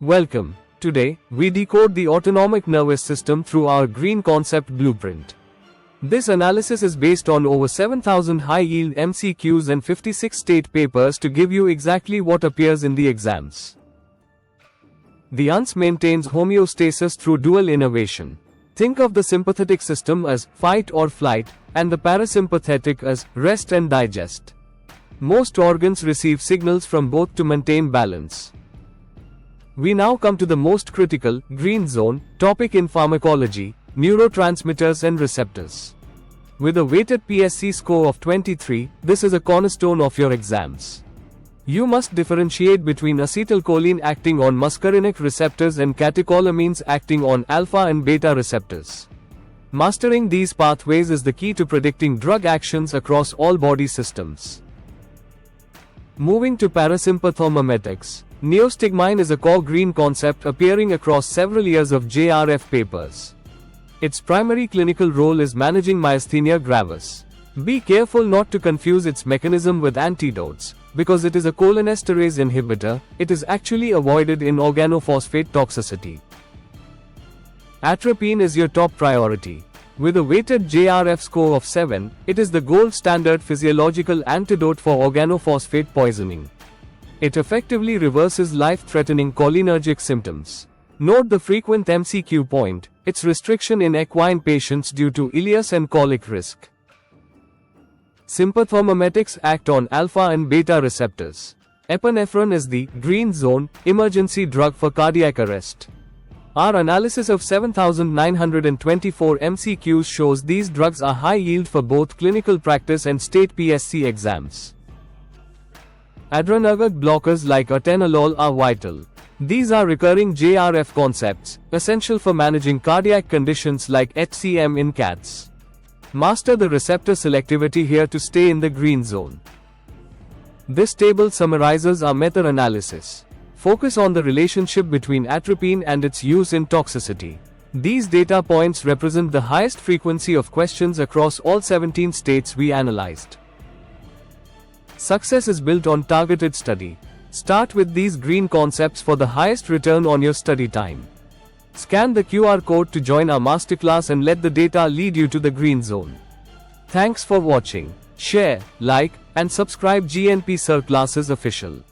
Welcome. Today, we decode the autonomic nervous system through our green concept blueprint. This analysis is based on over 7,000 high-yield MCQs and 56 state papers to give you exactly what appears in the exams. The ANS maintains homeostasis through dual innervation. Think of the sympathetic system as fight or flight, and the parasympathetic as rest and digest. Most organs receive signals from both to maintain balance. We now come to the most critical, green zone, topic in pharmacology, neurotransmitters and receptors. With a weighted PSC score of 23, this is a cornerstone of your exams. You must differentiate between acetylcholine acting on muscarinic receptors and catecholamines acting on alpha and beta receptors. Mastering these pathways is the key to predicting drug actions across all body systems. Moving to parasympathomimetics, Neostigmine is a core green concept appearing across several years of JRF papers. Its primary clinical role is managing myasthenia gravis. Be careful not to confuse its mechanism with antidotes. Because it is a cholinesterase inhibitor, it is actually avoided in organophosphate toxicity. Atropine is your top priority. With a weighted JRF score of 7, it is the gold standard physiological antidote for organophosphate poisoning. It effectively reverses life-threatening cholinergic symptoms. Note the frequent MCQ point, its restriction in equine patients due to ileus and colic risk. Sympathomimetics act on alpha and beta receptors. Epinephrine is the green zone emergency drug for cardiac arrest. Our analysis of 7,924 MCQs shows these drugs are high yield for both clinical practice and state PSC exams. Adrenergic blockers like atenolol are vital. These are recurring JRF concepts, essential for managing cardiac conditions like HCM in cats. Master the receptor selectivity here to stay in the green zone. This table summarizes our meta-analysis. Focus on the relationship between atropine and its use in toxicity. These data points represent the highest frequency of questions across all 17 states we analyzed. Success is built on targeted study. Start with these green concepts for the highest return on your study time. Scan the QR code to join our masterclass and let the data lead you to the green zone. Thanks for watching. Share, like, and subscribe GNP Sir Classes Official.